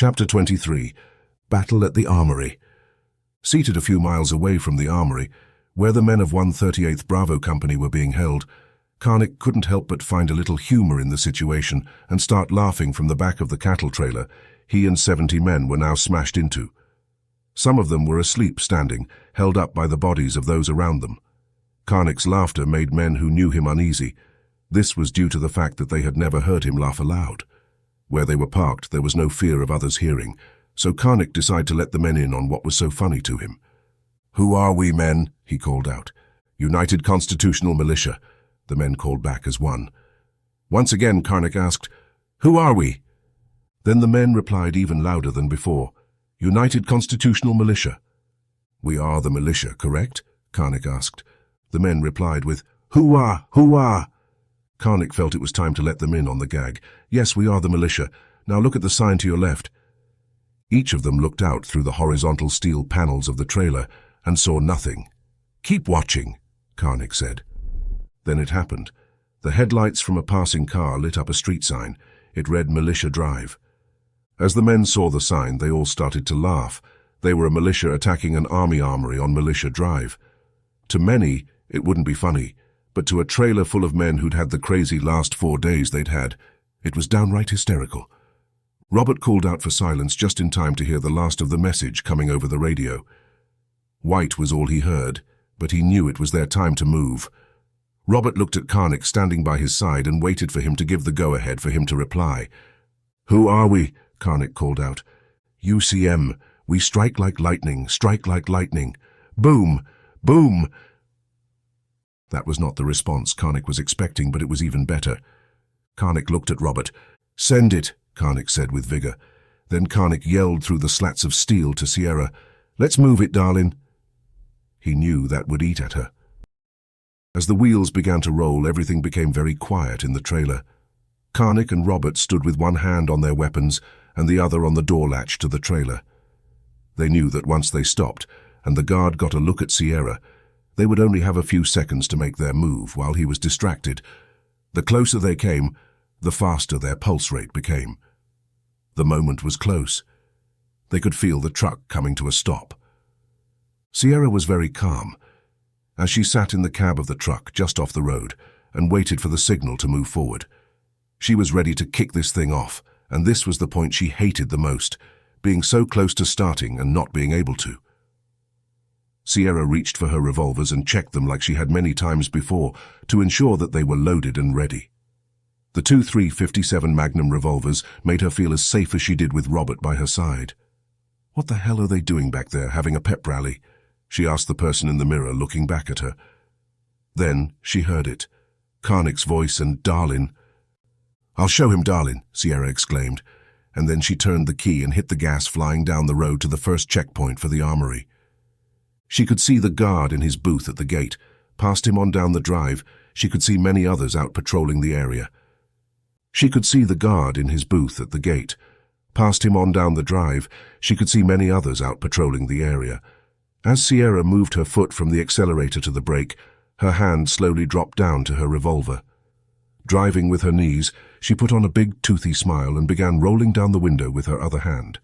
Chapter 23. Battle at the Armory. Seated a few miles away from the Armory, where the men of 138th Bravo Company were being held, Karnik couldn't help but find a little humor in the situation and start laughing from the back of the cattle trailer he and 70 men were now smashed into. Some of them were asleep standing, held up by the bodies of those around them. Karnik's laughter made men who knew him uneasy. This was due to the fact that they had never heard him laugh aloud. Where they were parked, there was no fear of others hearing, so Karnik decided to let the men in on what was so funny to him. "Who are we, men?" he called out. "United Constitutional Militia," the men called back as one. Once again, Karnik asked, "Who are we?" Then the men replied even louder than before, "United Constitutional Militia." "We are the militia, correct?" Karnik asked. The men replied with, "Hoo-ah, hoo-ah." Karnik felt it was time to let them in on the gag. "Yes, we are the militia. Now look at the sign to your left." Each of them looked out through the horizontal steel panels of the trailer and saw nothing. "Keep watching," Karnik said. Then it happened. The headlights from a passing car lit up a street sign. It read Militia Drive. As the men saw the sign, they all started to laugh. They were a militia attacking an army armory on Militia Drive. To many, it wouldn't be funny, but to a trailer full of men who'd had the crazy last 4 days they'd had, it was downright hysterical. Robert called out for silence just in time to hear the last of the message coming over the radio. White was all he heard, but he knew it was their time to move. Robert looked at Karnik standing by his side and waited for him to give the go-ahead for him to reply. "Who are we?" Karnik called out. "UCM. We strike like lightning, strike like lightning. Boom! Boom!" That was not the response Karnik was expecting, but it was even better. Karnik looked at Robert. "Send it," Karnik said with vigor. Then Karnik yelled through the slats of steel to Sierra, "Let's move it, darling." He knew that would eat at her. As the wheels began to roll, everything became very quiet in the trailer. Karnik and Robert stood with one hand on their weapons and the other on the door latch to the trailer. They knew that once they stopped, and the guard got a look at Sierra, they would only have a few seconds to make their move while he was distracted. The closer they came, the faster their pulse rate became. The moment was close. They could feel the truck coming to a stop. Sierra was very calm, as she sat in the cab of the truck just off the road and waited for the signal to move forward. She was ready to kick this thing off, and this was the point she hated the most, being so close to starting and not being able to. Sierra reached for her revolvers and checked them like she had many times before to ensure that they were loaded and ready. The two .357 Magnum revolvers made her feel as safe as she did with Robert by her side. "What the hell are they doing back there, having a pep rally?" she asked the person in the mirror, looking back at her. Then she heard it, Karnik's voice and "Darlin'." "I'll show him, darling," Sierra exclaimed, and then she turned the key and hit the gas, flying down the road to the first checkpoint for the armory. She could see the guard in his booth at the gate. Past him on down the drive, she could see many others out patrolling the area. She could see the guard in his booth at the gate. Past him on down the drive, she could see many others out patrolling the area. As Sierra moved her foot from the accelerator to the brake, her hand slowly dropped down to her revolver. Driving with her knees, she put on a big, toothy smile and began rolling down the window with her other hand.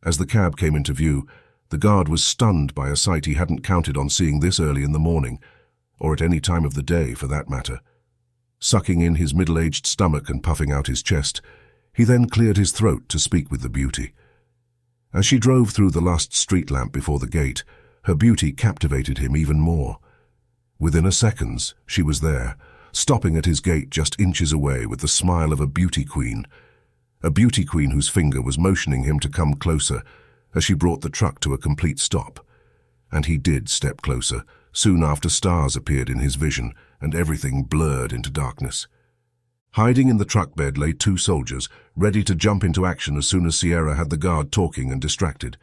As the cab came into view, the guard was stunned by a sight he hadn't counted on seeing this early in the morning, or at any time of the day for that matter. Sucking in his middle-aged stomach and puffing out his chest, he then cleared his throat to speak with the beauty. As she drove through the last street lamp before the gate, her beauty captivated him even more. Within a second, she was there, stopping at his gate just inches away with the smile of a beauty queen whose finger was motioning him to come closer as she brought the truck to a complete stop. And he did step closer. Soon after, stars appeared in his vision, and everything blurred into darkness. Hiding in the truck bed lay 2 soldiers, ready to jump into action as soon as Sierra had the guard talking and distracted.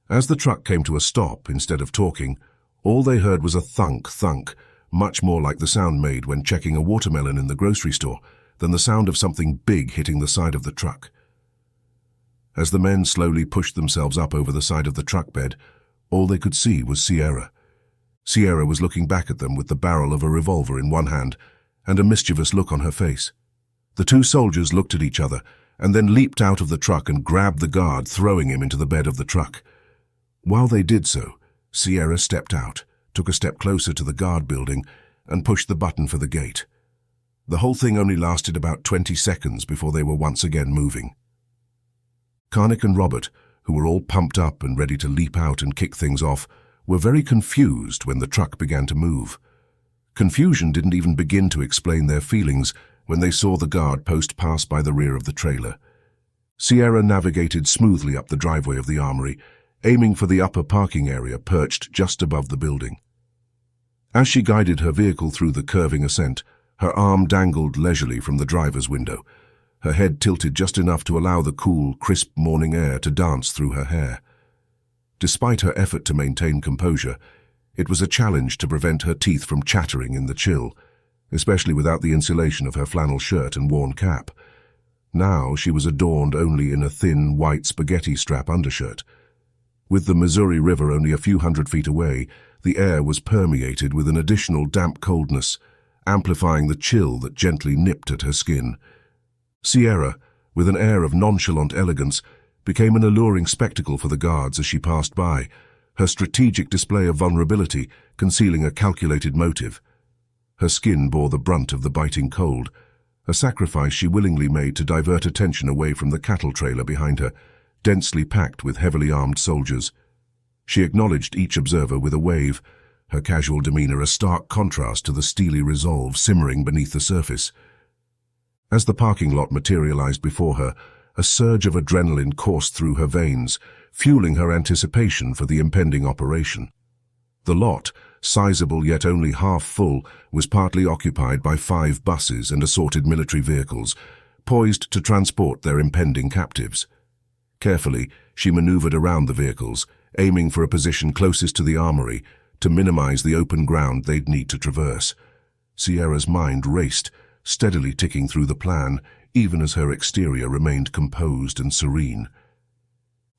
As the truck came to a stop instead of talking, all they heard was a thunk, thunk, much more like the sound made when checking a watermelon in the grocery store than the sound of something big hitting the side of the truck. As the men slowly pushed themselves up over the side of the truck bed, all they could see was Sierra. Sierra was looking back at them with the barrel of a revolver in one hand and a mischievous look on her face. The 2 soldiers looked at each other, and then leaped out of the truck and grabbed the guard, throwing him into the bed of the truck. While they did so, Sierra stepped out, took a step closer to the guard building, and pushed the button for the gate. The whole thing only lasted about 20 seconds before they were once again moving. Karnik and Robert, who were all pumped up and ready to leap out and kick things off, were very confused when the truck began to move. Confusion didn't even begin to explain their feelings when they saw the guard post pass by the rear of the trailer. Sierra navigated smoothly up the driveway of the Armory, aiming for the upper parking area perched just above the building. As she guided her vehicle through the curving ascent, her arm dangled leisurely from the driver's window, her head tilted just enough to allow the cool, crisp morning air to dance through her hair. Despite her effort to maintain composure, it was a challenge to prevent her teeth from chattering in the chill, especially without the insulation of her flannel shirt and worn cap. Now she was adorned only in a thin, white spaghetti strap undershirt. With the Missouri River only a few hundred feet away, the air was permeated with an additional damp coldness, amplifying the chill that gently nipped at her skin. Sierra, with an air of nonchalant elegance, became an alluring spectacle for the guards as she passed by, her strategic display of vulnerability concealing a calculated motive. Her skin bore the brunt of the biting cold, a sacrifice she willingly made to divert attention away from the cattle trailer behind her, densely packed with heavily armed soldiers. She acknowledged each observer with a wave, her casual demeanor a stark contrast to the steely resolve simmering beneath the surface. As the parking lot materialized before her, a surge of adrenaline coursed through her veins, fueling her anticipation for the impending operation. The lot, sizable yet only half full, was partly occupied by 5 buses and assorted military vehicles, poised to transport their impending captives. Carefully, she maneuvered around the vehicles, aiming for a position closest to the Armory to minimize the open ground they'd need to traverse. Sierra's mind raced, steadily ticking through the plan, even as her exterior remained composed and serene.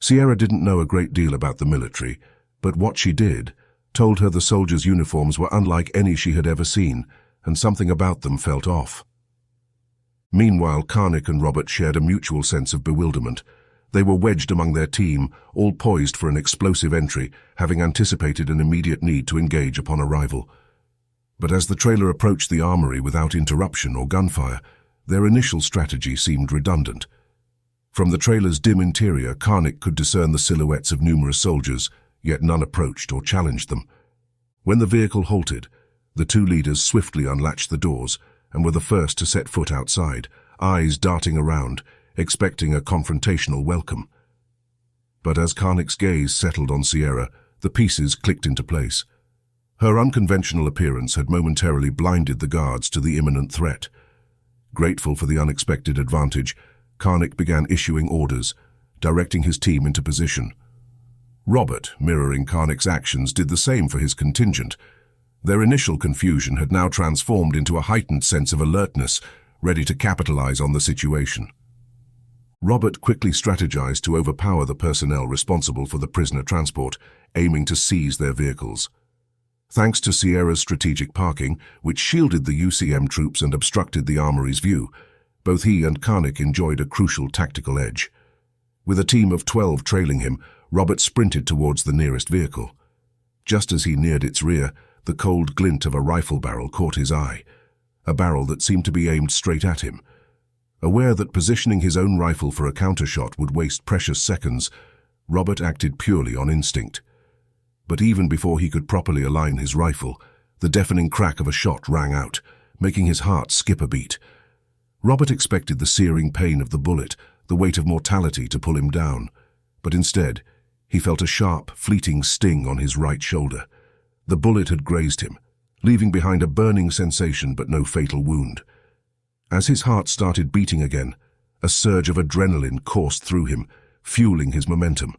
Sierra didn't know a great deal about the military, but what she did told her the soldiers' uniforms were unlike any she had ever seen, and something about them felt off. Meanwhile, Karnik and Robert shared a mutual sense of bewilderment. They were wedged among their team, all poised for an explosive entry, having anticipated an immediate need to engage upon arrival. But as the trailer approached the Armory without interruption or gunfire, their initial strategy seemed redundant. From the trailer's dim interior, Karnik could discern the silhouettes of numerous soldiers, yet none approached or challenged them. When the vehicle halted, the 2 leaders swiftly unlatched the doors and were the first to set foot outside, eyes darting around, expecting a confrontational welcome. But as Karnik's gaze settled on Sierra, the pieces clicked into place. Her unconventional appearance had momentarily blinded the guards to the imminent threat. Grateful for the unexpected advantage, Karnik began issuing orders, directing his team into position. Robert, mirroring Karnik's actions, did the same for his contingent. Their initial confusion had now transformed into a heightened sense of alertness, ready to capitalize on the situation. Robert quickly strategized to overpower the personnel responsible for the prisoner transport, aiming to seize their vehicles. Thanks to Sierra's strategic parking, which shielded the UCM troops and obstructed the Armory's view, both he and Karnik enjoyed a crucial tactical edge. With a team of 12 trailing him, Robert sprinted towards the nearest vehicle. Just as he neared its rear, the cold glint of a rifle barrel caught his eye, a barrel that seemed to be aimed straight at him. Aware that positioning his own rifle for a countershot would waste precious seconds, Robert acted purely on instinct. But even before he could properly align his rifle, the deafening crack of a shot rang out, making his heart skip a beat. Robert expected the searing pain of the bullet, the weight of mortality to pull him down, but instead, he felt a sharp, fleeting sting on his right shoulder. The bullet had grazed him, leaving behind a burning sensation but no fatal wound. As his heart started beating again, a surge of adrenaline coursed through him, fueling his momentum.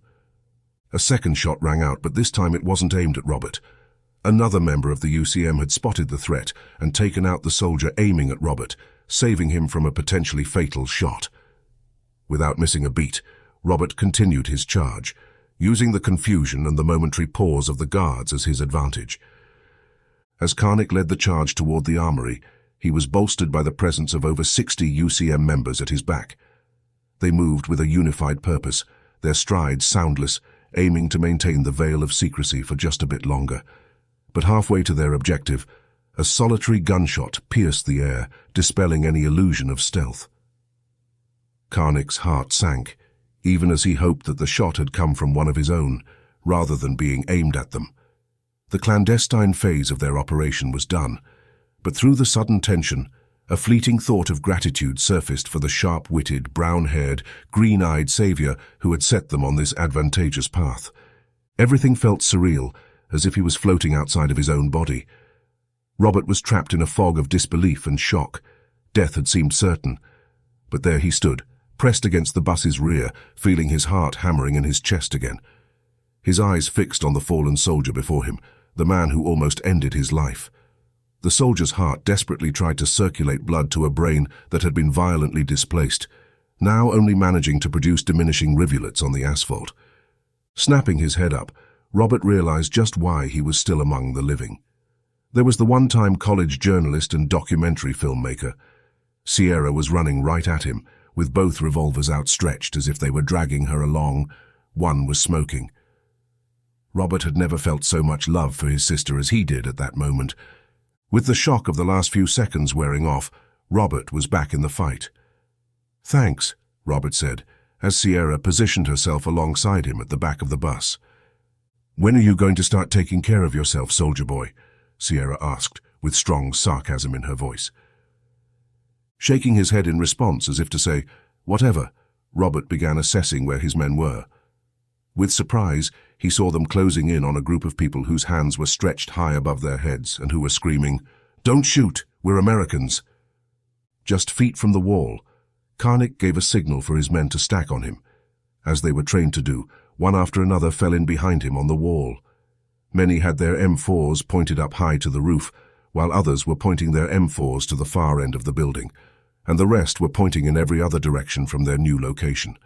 A second shot rang out, but this time it wasn't aimed at Robert. Another member of the UCM had spotted the threat and taken out the soldier aiming at Robert, saving him from a potentially fatal shot. Without missing a beat, Robert continued his charge, using the confusion and the momentary pause of the guards as his advantage. As Karnik led the charge toward the Armory, he was bolstered by the presence of over 60 UCM members at his back. They moved with a unified purpose, their strides soundless, aiming to maintain the veil of secrecy for just a bit longer. But halfway to their objective, a solitary gunshot pierced the air, dispelling any illusion of stealth. Karnik's heart sank, even as he hoped that the shot had come from one of his own, rather than being aimed at them. The clandestine phase of their operation was done, but through the sudden tension, a fleeting thought of gratitude surfaced for the sharp-witted, brown-haired, green-eyed savior who had set them on this advantageous path. Everything felt surreal, as if he was floating outside of his own body. Robert was trapped in a fog of disbelief and shock. Death had seemed certain, but there he stood, pressed against the bus's rear, feeling his heart hammering in his chest again. His eyes fixed on the fallen soldier before him, the man who almost ended his life. The soldier's heart desperately tried to circulate blood to a brain that had been violently displaced, now only managing to produce diminishing rivulets on the asphalt. Snapping his head up, Robert realized just why he was still among the living. There was the one-time college journalist and documentary filmmaker. Sierra was running right at him, with both revolvers outstretched as if they were dragging her along. One was smoking. Robert had never felt so much love for his sister as he did at that moment. With the shock of the last few seconds wearing off, Robert was back in the fight. "Thanks," Robert said, as Sierra positioned herself alongside him at the back of the bus. "When are you going to start taking care of yourself, soldier boy?" Sierra asked, with strong sarcasm in her voice. Shaking his head in response as if to say, "Whatever," Robert began assessing where his men were. With surprise, he saw them closing in on a group of people whose hands were stretched high above their heads and who were screaming, "Don't shoot, we're Americans." Just feet from the wall, Karnik gave a signal for his men to stack on him. As they were trained to do, one after another fell in behind him on the wall. Many had their M4s pointed up high to the roof, while others were pointing their M4s to the far end of the building, and the rest were pointing in every other direction from their new location.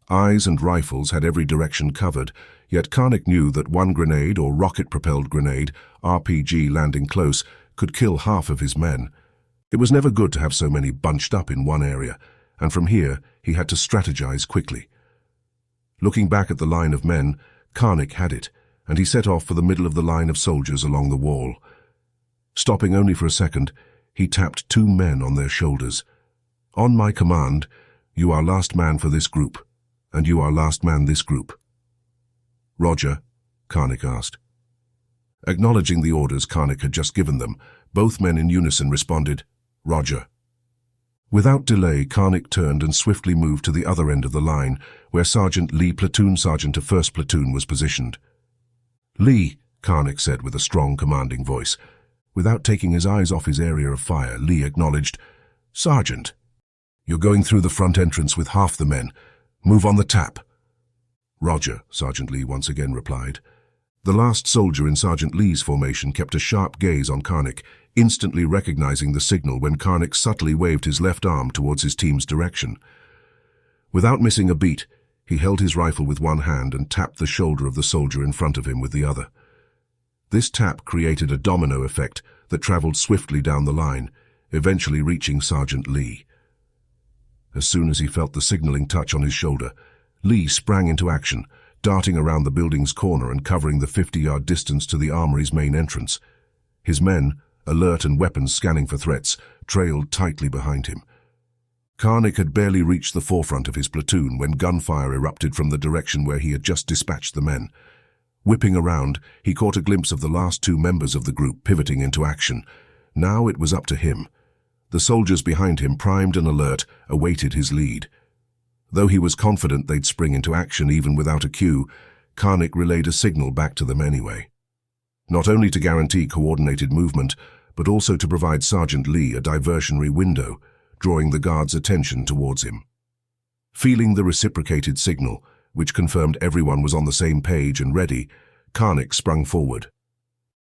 Eyes and rifles had every direction covered, yet Karnik knew that one grenade or rocket-propelled grenade, RPG landing close, could kill half of his men. It was never good to have so many bunched up in one area, and from here he had to strategize quickly. Looking back at the line of men, Karnik had it, and he set off for the middle of the line of soldiers along the wall. Stopping only for a second, he tapped two men on their shoulders. "On my command, you are last man for this group, and you are last man this group." "Roger," Karnik asked. Acknowledging the orders Karnik had just given them, both men in unison responded, "Roger." Without delay, Karnik turned and swiftly moved to the other end of the line, where Sergeant Lee, platoon sergeant of 1st Platoon, was positioned. "Lee," Karnik said with a strong, commanding voice. Without taking his eyes off his area of fire, Lee acknowledged, "Sergeant, you're going through the front entrance with half the men. Move on the tap." "Roger," Sergeant Lee once again replied. The last soldier in Sergeant Lee's formation kept a sharp gaze on Karnik, instantly recognizing the signal when Karnik subtly waved his left arm towards his team's direction. Without missing a beat, he held his rifle with one hand and tapped the shoulder of the soldier in front of him with the other. This tap created a domino effect that traveled swiftly down the line, eventually reaching Sergeant Lee. As soon as he felt the signaling touch on his shoulder, Lee sprang into action, darting around the building's corner and covering the 50-yard distance to the Armory's main entrance. His men, alert and weapons scanning for threats, trailed tightly behind him. Karnik had barely reached the forefront of his platoon when gunfire erupted from the direction where he had just dispatched the men. Whipping around, he caught a glimpse of the last two members of the group pivoting into action. Now it was up to him. The soldiers behind him, primed and alert, awaited his lead. Though he was confident they'd spring into action even without a cue, Karnik relayed a signal back to them anyway. Not only to guarantee coordinated movement, but also to provide Sergeant Lee a diversionary window, drawing the guards' attention towards him. Feeling the reciprocated signal, which confirmed everyone was on the same page and ready, Karnik sprung forward.